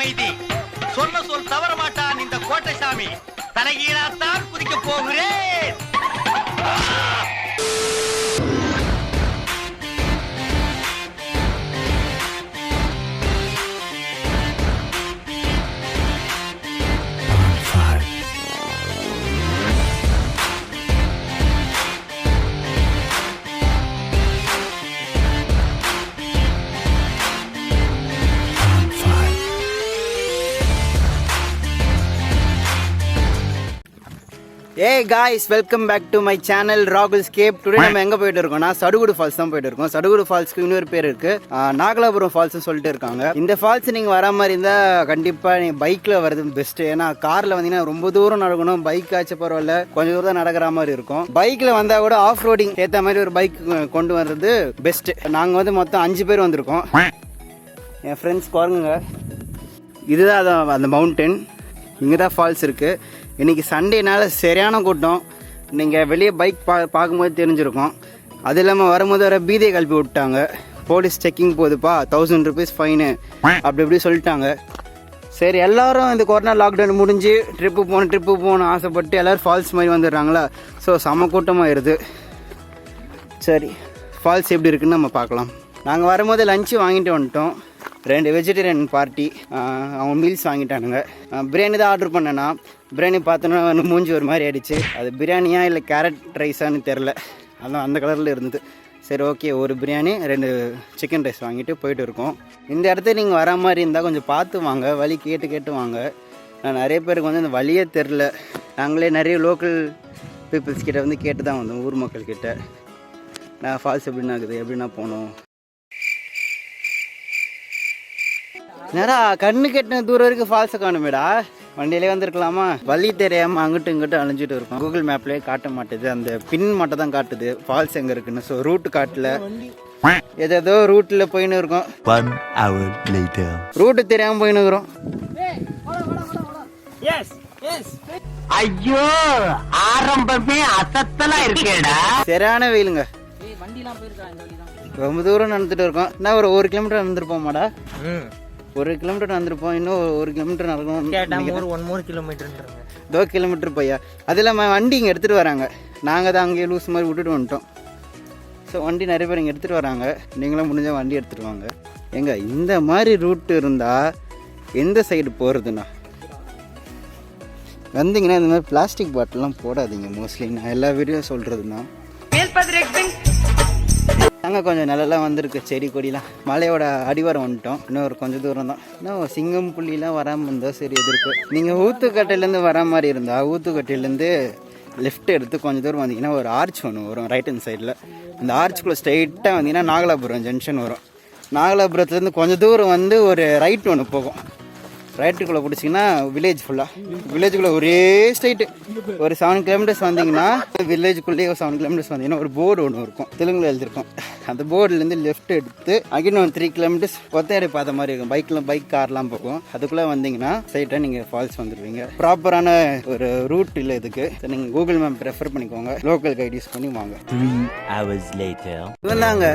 அமைதி. சொன்ன சொல் தவற மாட்டான் இந்த கோட்டைசாமி. தலைகீழாத்தான் குதிக்க போகிறேன். Hey guys, welcome back to my channel Ragulscape. Today நம்ம எங்க போயிட்டு இருக்கோம்னா சடுகுடு ஃபால்ஸ் தான் போயிட்டு இருக்கோம். சடுகுடு ஃபால்ஸ்க்கு இன்னொரு பேர் இருக்கு, நாகலாபுரம் ஃபால்ஸ்னு சொல்லிட்டு இருக்காங்க. இந்த ஃபால்ஸ் நீங்க வர மாதிரி இருந்தா கண்டிப்பா நீங்க பைக்ல வரது பெஸ்ட். ஏன்னா கார்ல வந்தீங்கன்னா ரொம்ப தூரம் நடக்கணும், பைக் ஆச்சு பரவாயில்ல, கொஞ்சம் தூரம் தான் நடக்கிற மாதிரி இருக்கும். பைக்ல வந்தா கூட ஆஃப் ரோடிங் ஏத்த மாதிரி ஒரு பைக் கொண்டு வர்றது பெஸ்ட். நாங்க வந்து மொத்தம் 5 பேர் வந்திருக்கோம். என் ஃப்ரெண்ட்ஸ் பாருங்க, இதுதான் அந்த மவுண்டன், இங்கதான் ஃபால்ஸ் இருக்கு. இன்றைக்கி சண்டேனால சரியான கூட்டம். நீங்கள் வெளியே பைக் பார்க்கும்போது தெரிஞ்சிருக்கும். அது இல்லாமல் வரும்போது வர பீதியை கல்வி விட்டாங்க. போலீஸ் செக்கிங் போகுதுப்பா, 1000 rupees ஃபைனு அப்படி இப்படி சொல்லிட்டாங்க. சரி, எல்லோரும் இந்த கொரோனா லாக்டவுன் முடிஞ்சு ட்ரிப்பு போகணும் ஆசைப்பட்டு எல்லோரும் ஃபால்ஸ் மாதிரி வந்துடுறாங்களா. ஸோ செம கூட்டமாகிடுது. சரி, ஃபால்ஸ் எப்படி இருக்குன்னு நம்ம பார்க்கலாம். நாங்கள் வரும்போது லஞ்சு வாங்கிட்டு வந்துட்டோம். 2 வெஜிடேரியன் பார்ட்டி, அவங்க மீல்ஸ் வாங்கிட்டானுங்க. பிரியாணி தான் ஆர்டர் பண்ணேன்னா, பிரியாணி பார்த்தோன்னா மூஞ்சி ஒரு மாதிரி ஆயிடுச்சு. அது பிரியாணியா இல்லை கேரட் ரைஸான்னு தெரில, அதான் அந்த கலரில் இருந்தது. சரி, ஓகே, ஒரு பிரியாணி 2 சிக்கன் ரைஸ் வாங்கிட்டு போயிட்டு இருக்கோம். இந்த இடத்துல நீங்கள் வர மாதிரி இருந்தால் கொஞ்சம் பார்த்து வாங்க, வழி கேட்டு வாங்க. நான் நிறைய பேருக்கு வந்து இந்த வழியே தெரில. நாங்களே நிறைய லோக்கல் பீப்புள்ஸ் கிட்ட வந்து கேட்டு தான் வந்தோம், ஊர் மக்கள்கிட்ட. நான் ஃபால்ஸ் எப்படின்னா இருக்குது, எப்படின்னா போகணும். நேரா கண்ணு கெட்டின தூரம் வரைக்கும் ஃபால்ஸை காணுமேடா. வண்டியிலே வந்திருக்கலாமா? வழி தெரியாமல் அங்கிட்டு இங்கிட்டு அழிஞ்சிட்டு இருக்கும். கூகுள் மேப்லேயே காட்ட மாட்டுது, அந்த பின் மட்டும் தான் காட்டுது ஃபால்ஸ் எங்கே இருக்குன்னு. ஸோ ரூட்டு காட்டல, ஏதோ ரூட்டில் போயின்னு இருக்கோம். 1 hour later. ரூட்டு தெரியாமல் போயின்னு இருக்கிறோம். ஐயோ, ஆரம்பமே அசத்தலா இருக்கேடா. சரியான வெயிலுங்க, ரொம்ப தூரம் நடந்துட்டு இருக்கோம். என்ன ஒரு 1 கிலோமீட்டர் நடந்துருப்போமாடா? 1 கிலோமீட்டர் நடந்திருப்போம். இன்னும் 1 கிலோமீட்டர் நடக்கணும். 1 கிலோமீட்டர் தோ கிலோமீட்டர் பையா. அது இல்லாமல் வண்டி இங்கே எடுத்துகிட்டு வராங்க. நாங்கள் தான் அங்கேயே லூஸ் மாதிரி விட்டுட்டு வந்துட்டோம். ஸோ வண்டி நிறைய பேர் இங்கே எடுத்துகிட்டு வராங்க. நீங்களும் முடிஞ்சால் வண்டி எடுத்துகிட்டு வாங்க. எங்க இந்த மாதிரி ரூட்டு இருந்தால் எந்த சைடு போகிறதுண்ணா? வந்தீங்கன்னா இந்த மாதிரி பிளாஸ்டிக் பாட்டிலாம் போடாதீங்க. மோஸ்ட்லி நான் எல்லா வீடியோ சொல்கிறதுனா நாங்கள் கொஞ்சம் நிலலாம் வந்திருக்கு, செடி கொடிலாம். மலையோட அடிவாரம் வந்துட்டோம். இன்னும் கொஞ்சம் தூரம் தான். இன்னும் சிங்கம் புள்ளிலாம் வராமல் இருந்தால் சரி எதிர்க்கு. நீங்கள் ஊத்துக்கட்டையிலேருந்து வரா மாதிரி இருந்தால் ஊத்துக்கட்டையிலேருந்து லெஃப்ட் எடுத்து கொஞ்சம் தூரம் வந்தீங்கன்னா ஒரு ஆர்ச் ஒன்று வரும் ரைட் ஹேண்ட் சைடில். அந்த ஆர்ச்சுக்குள்ளே ஸ்ட்ரைட்டாக வந்தீங்கன்னா நாகலாபுரம் ஜங்ஷன் வரும். நாகலாபுரத்துலேருந்து கொஞ்சம் தூரம் வந்து ஒரு ரைட் ஒன்று போகும். ரைட்டுக்குள்ளே பிடிச்சிங்கன்னா வில்லேஜ் வில்லேஜுக்குள்ளே ஒரே ஸ்ட்ரைட்டு ஒரு 7 கிலோமீட்டர்ஸ் வந்தீங்கன்னா வில்லேஜுக்குள்ளேயே ஒரு 7 கிலோமீட்டர்ஸ் வந்தீங்கன்னா ஒரு போர்டு ஒன்று இருக்கும், தெலுங்குல எழுதியிருக்கும். அந்த போர்டுலேருந்து லெஃப்ட் எடுத்து அகைன் ஒரு 3 கிலோமீட்டர்ஸ் ஒத்தையடி பார்த்த மாதிரி இருக்கும். பைக் கார்லாம் போகும். அதுக்குள்ளே வந்தீங்கன்னா ஸ்ட்ரைட்டாக நீங்கள் ஃபால்ஸ் வந்துடுவீங்க. ப்ராப்பரான ஒரு ரூட் இல்லை இதுக்கு. நீங்கள் கூகுள் மேப் ரெஃபர் பண்ணிக்கோங்க, லோக்கல் கைட் யூஸ் பண்ணி வாங்க. 3 hours later. இவந்தாங்க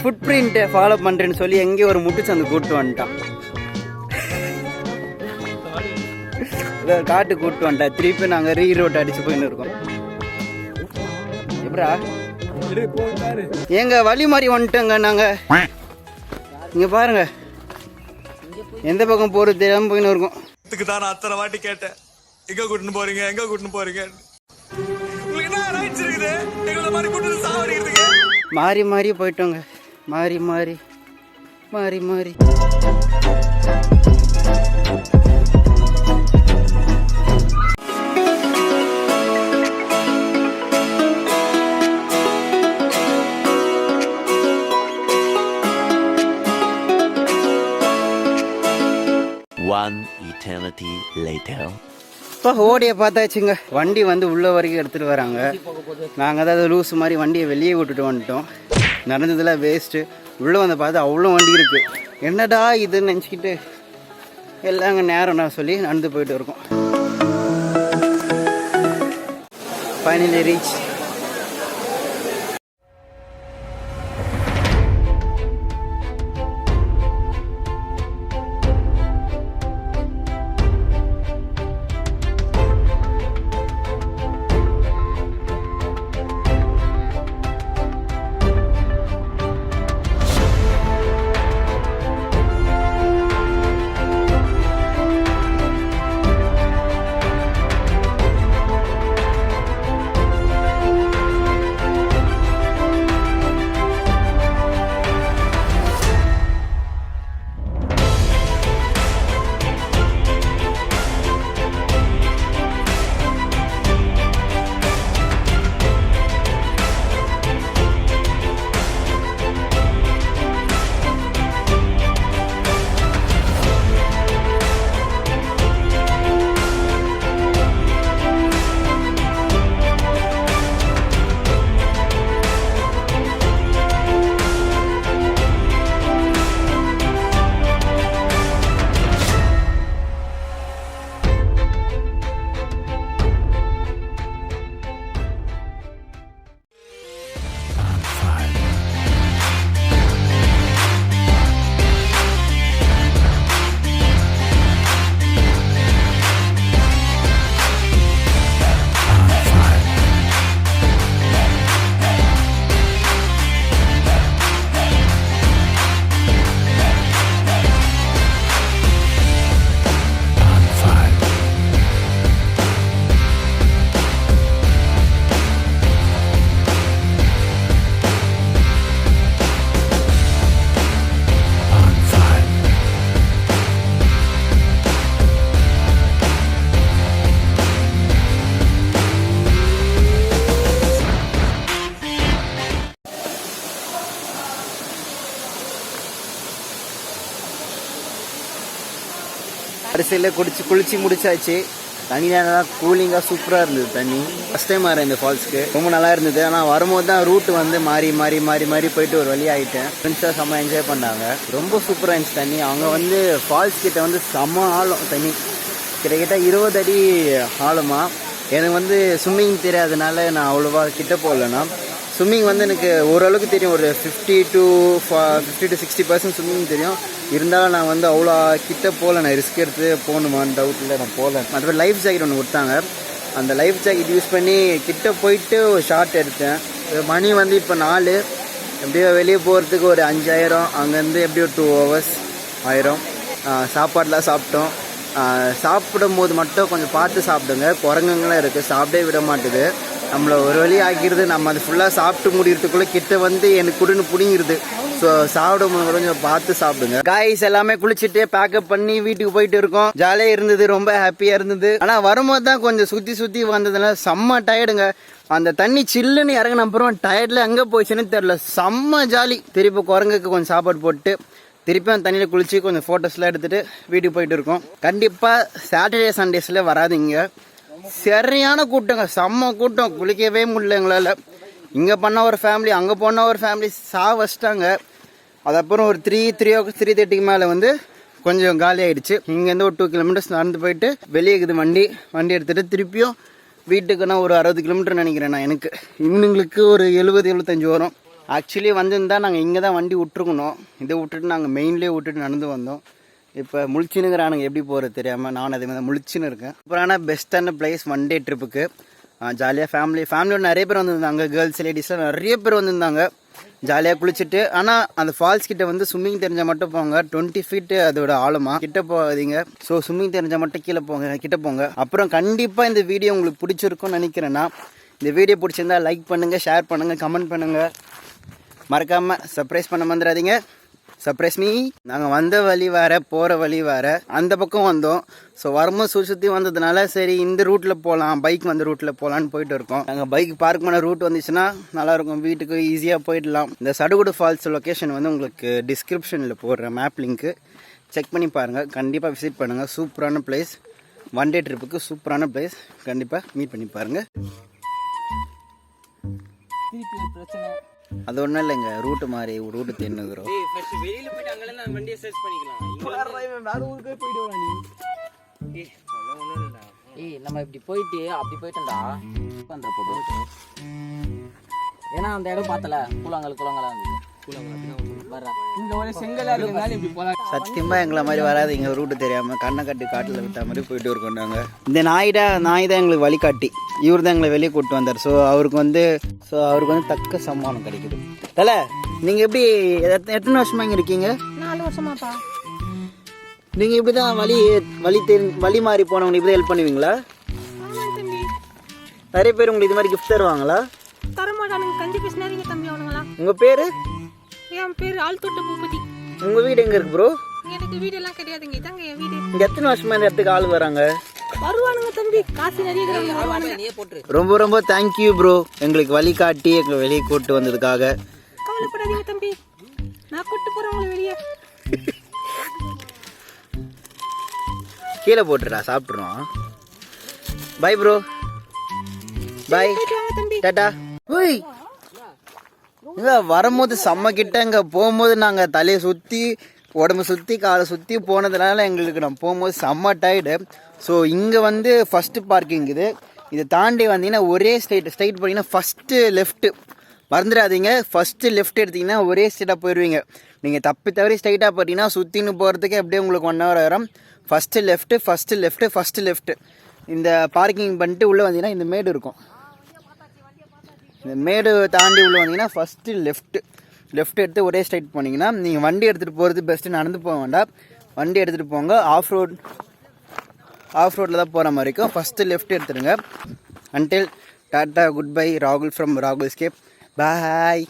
ஃபுட் பிரிண்ட்டை ஃபாலோ பண்ணுறேன்னு சொல்லி எங்கேயும் ஒரு முட்டுச்சந்து கூப்பிட்டு வந்துட்டான். காட்டு கூப்பிட்டு வந்துட்டேன். திருப்பி நாங்கள் ரீரோட் அடிச்சு போயின்னு இருக்கோம். எப்படா எங்க வழி மாதிரி வந்துட்டோங்க நாங்கள். இங்கே பாருங்க, எந்த பக்கம் போகிறது தெரியாமல் போயின்னு இருக்கோம். தான் நான் அத்தனை வாட்டி கேட்டேன், எங்கே கூட்டின்னு போறீங்க. மாறி போயிட்டோங்க, மாறி One eternity later. இப்போ ஓடியை பார்த்தாச்சுங்க. வண்டி வந்து உள்ள வரைக்கும் எடுத்துகிட்டு வராங்க. நாங்கள் தான் லூஸ் மாதிரி வண்டியை வெளியே விட்டுட்டு வந்துட்டோம். நடந்ததெல்லாம் வேஸ்ட்டு. உள்ளே வந்து பார்த்தா அவ்வளோ வண்டி இருக்குது. என்னடா இதுன்னு நினச்சிக்கிட்டு எல்லாங்க நேரம் நான் சொல்லி நடந்து போயிட்டு இருக்கோம். Finally reach. அரிசியில் குளிச்சு முடிச்சாச்சு. தண்ணி நல்லா கூலிங்காக சூப்பராக இருந்தது. தண்ணி ஃபஸ்ட் டைம் வரேன் இந்த ஃபால்ஸ்க்கு, ரொம்ப நல்லா இருந்தது. ஆனால் வரும்போது தான் ரூட் வந்து மாறி மாறி மாறி மாறி போயிட்டு ஒரு வழி ஆகிட்டேன். ஃப்ரெண்ட்ஸாக செம்ம என்ஜாய் பண்ணாங்க. ரொம்ப சூப்பராக இருந்துச்சு தண்ணி. அவங்க வந்து ஃபால்ஸ் கிட்ட வந்து செம்ம ஆழம் தண்ணி, கிட்டத்தட்ட 20 அடி ஆழமா. எனக்கு வந்து ஸ்விம்மிங் தெரியாதனால நான் அவ்வளோவா கிட்ட போகலன்னா, ஸ்விம்மிங் வந்து எனக்கு ஓரளவுக்கு தெரியும். ஒரு 50 to 60% ஸ்விம்மிங் தெரியும். இருந்தாலும் நான் வந்து அவ்வளோ கிட்ட போகல. நான் ரிஸ்க் எடுத்து போகணுமான்னு டவுட்டில் நான் போகல. மற்றபடி லைஃப் ஜாக்கெட் ஒன்று கொடுத்தாங்க. அந்த லைஃப் ஜாக்கெட் யூஸ் பண்ணி கிட்ட போயிட்டு ஒரு ஷார்ட் எடுத்தேன். மணி வந்து இப்போ 4. எப்படியோ வெளியே போகிறதுக்கு ஒரு 5000, அங்கேருந்து எப்படியோ 2 hours ஆயிரும். சாப்பாடெலாம் சாப்பிட்டோம். சாப்பிடும் போது மட்டும் கொஞ்சம் பார்த்து சாப்பிடுங்க. குரங்குங்களாம் இருக்குது, சாப்பிடவே விட மாட்டுது. நம்மளை ஒரு வழி ஆக்கிடுது. நம்ம அது ஃபுல்லாக சாப்பிட்டு முடிகிறதுக்குள்ளே கிட்ட வந்து எனக்கு குடுன்னு பிடிங்கிருது. ஸோ சாப்பிடும் போது கொஞ்சம் பார்த்து சாப்பிடுங்க. காய்ஸ் எல்லாமே குளிச்சுட்டு பேக்கப் பண்ணி வீட்டுக்கு போயிட்டு இருக்கோம். ஜாலியாக இருந்தது, ரொம்ப ஹாப்பியாக இருந்தது. ஆனால் வரும்போது தான் கொஞ்சம் சுற்றி வந்ததுனால செம்ம டயர்டுங்க. அந்த தண்ணி சில்லுன்னு இறங்கின அப்புறம் டயர்டில் எங்கே போயிடுச்சுன்னு தெரில. செம்ம ஜாலி. திருப்பி குரங்குக்கு கொஞ்சம் சாப்பாடு போட்டு திருப்பி அந்த தண்ணியில் குளிச்சு கொஞ்சம் ஃபோட்டோஸ்லாம் எடுத்துகிட்டு வீட்டுக்கு போயிட்டு இருக்கோம். கண்டிப்பாக சாட்டர்டே சண்டேஸில் வராதிங்க. சரியான கூட்டங்க, செம்ம கூட்டம். குளிக்கவே முடியல எங்களால். இங்கே பண்ண ஒரு ஃபேமிலி, அங்கே போன ஒரு ஃபேமிலி வச்சிட்டாங்க. அதுக்கப்புறம் ஒரு 3:30க்கு மேலே வந்து கொஞ்சம் காலி ஆகிடுச்சு. இங்கேருந்து ஒரு 2 கிலோமீட்டர்ஸ் நடந்து போயிட்டு வெளியே இருக்குது வண்டி எடுத்துகிட்டு திருப்பியும் வீட்டுக்குன்னா ஒரு 60 கிலோமீட்டர் நினைக்கிறேன் நான். எனக்கு இவனுங்களுக்கு ஒரு 70-75 வரும். ஆக்சுவலி வந்திருந்தால் நாங்கள் இங்கே தான் வண்டி விட்ருக்கணும். இதை விட்டுட்டு நாங்கள் மெயின்லேயே விட்டுட்டு நடந்து வந்தோம். இப்போ முழிச்சினுங்கிறானுங்க எப்படி போகிறது தெரியாமல். நான் அதே மாதிரி முழிச்சின்னு இருக்கேன். அப்புறம் பெஸ்ட்டான பிளேஸ் 1 day ட்ரிப்புக்கு. ஜாலியாக ஃபேமிலியோட நிறைய பேர் வந்திருந்தாங்க. கேர்ள்ஸ் லேடிஸ்லாம் நிறைய பேர் வந்திருந்தாங்க. ஜாலியாக குளிச்சுட்டு. ஆனால் அந்த ஃபால்ஸ் கிட்ட வந்து ஸ்விம்மிங் தெரிஞ்சால் மட்டும் போங்க. 20 feet அதோட ஆழமா. கிட்ட போகாதீங்க. ஸோ ஸ்விம்மிங் தெரிஞ்சால் மட்டும் கிட்ட போங்க. அப்புறம் கண்டிப்பாக இந்த வீடியோ உங்களுக்கு பிடிச்சிருக்கும்னு நினைக்கிறேன்னா, இந்த வீடியோ பிடிச்சிருந்தா லைக் பண்ணுங்கள், ஷேர் பண்ணுங்கள், கமெண்ட் பண்ணுங்கள். மறக்காமல் சர்ப்ரைஸ் பண்ண மறந்துடாதீங்க. Surprise me. நாங்கள் வந்த வழி வேறு, போகிற வழி வேறு. அந்த பக்கம் வந்தோம். ஸோ வரும்போது சுற்றி வந்ததுனால சரி இந்த ரூட்டில் போகலாம், பைக் வந்த ரூட்டில் போகலான்னு போயிட்டு இருக்கோம். நாங்கள் பைக் பார்க் பண்ண ரூட் வந்துச்சுன்னா நல்லாயிருக்கும், வீட்டுக்கு ஈஸியாக போயிடலாம். இந்த சடுகுடு ஃபால்ஸ் லொக்கேஷன் வந்து உங்களுக்கு டிஸ்கிரிப்ஷனில் போடுறேன், மேப் லிங்க்கு. செக் பண்ணி பாருங்கள். கண்டிப்பாக விசிட் பண்ணுங்கள். சூப்பரான பிளேஸ். 1 day ட்ரிப்புக்கு சூப்பரான பிளேஸ். கண்டிப்பாக மீட் பண்ணி பாருங்கள். பிரச்சனை அது ஒன்றும் இல்லைங்க, ரூட்டு மாதிரி ரூட்டு தேர்ந்துக்கிறோம். வெளியில் போயிட்டு அங்கேருந்து வண்டியை சர்ச் பண்ணிக்கலாம். நம்ம இப்படி போயிட்டு அப்படி போயிட்டோம்டா பண்ணுற போது. ஏன்னா அந்த இடம் பார்த்தல கூழாங்கலாம் இருந்தது. சத்தியமா எங்களை மாதிரி வராது. இங்க ரூட்டு தெரியாம கண்ணை கட்டி காட்டுல விட்ட மாதிரி போயிட்டு இருக்கோம் நாங்க. இந்த நாய் தான் எங்களுக்கு வழிகாட்டி. இவர் தான் எங்களை வெளியே கூப்பிட்டு வந்தார். ஸோ அவருக்கு வந்து தக்க சம்மானம் கிடைக்குது. தலை, நீங்க எப்படி எத்தனை வருஷமா இங்க இருக்கீங்க? 4 வருஷமாப்பா. நீங்க இப்படிதான் வழி மாறி போனவங்க இப்படி ஹெல்ப் பண்ணுவீங்களா? நிறைய பேர் உங்களுக்கு இது மாதிரி கிஃப்ட் தருவாங்களா? தரமாட்டானுங்க, கஞ்சி பேசினாருங்க தம்பி அவனுங்களா. உங்க பேரு? என் பேரு ஆழ்தோட்ட பூபதி. உங்க வீடு எங்க இருக்கு ப்ரோ? எனக்கு வீடு எல்லாம் கிடையாதுங்க, இதாங்க என் வீடு. இங்க எத்தனை வருஷமா இந்த இடத்துக்கு ஆள் வராங்க? வருவானுங்க தம்பி, காசு நிறைய வருவானுங்க. ரொம்ப ரொம்ப தேங்க்யூ ப்ரோ, எங்களுக்கு வழி காட்டி எங்களை வெளியே கூட்டு வந்ததுக்காக. கவலைப்படாதீங்க தம்பி, நான் கூட்டு போறேன் உங்களை வெளியே. கீழே போட்டுறா, சாப்பிட்றோம். Bye bro, bye, tata. ஓய், இங்கே வரும்போது செம்ம கிட்ட, இங்கே போகும்போது நாங்கள் தலையை சுற்றி உடம்பு சுற்றி காலை சுற்றி போனதுனால எங்களுக்கு நம்ம போகும்போது செம்ம டயர்டு. ஸோ இங்கே வந்து ஃபஸ்ட்டு பார்க்கிங் இதை தாண்டி வந்தீங்கன்னா ஒரே ஸ்ட்ரைட் போனீங்கன்னா ஃபஸ்ட்டு லெஃப்ட்டு மறந்துடாதீங்க. ஃபஸ்ட்டு லெஃப்ட் எடுத்திங்கன்னா ஒரே ஸ்ட்ரைட்டாக போயிடுவீங்க. நீங்கள் தவறி ஸ்ட்ரைட்டாக போட்டிங்கன்னா சுற்றின்னு போகிறதுக்கே அப்படியே உங்களுக்கு 1 hour ஆகிரும். First left. இந்த பார்க்கிங் பண்ணிட்டு உள்ளே வந்தீங்கன்னா இந்த மேடு இருக்கும். இந்த மேடு தாண்டி உள்ளே வந்தீங்கன்னா ஃபஸ்ட்டு லெஃப்ட் எடுத்து ஒரே ஸ்ட்ரைட் போனீங்கன்னா நீங்கள் வண்டி எடுத்துகிட்டு போகிறது பெஸ்ட்டு. நடந்து போக வேண்டாம், வண்டி எடுத்துகிட்டு போங்க. ஆஃப் ரோட்டில் தான் போகிற மாதிரி இருக்கும். First left எடுத்துடுங்க. Until tata, good bye. ராகுல் ஃப்ரம் ராகுல் ஸ்கேப். பாய்.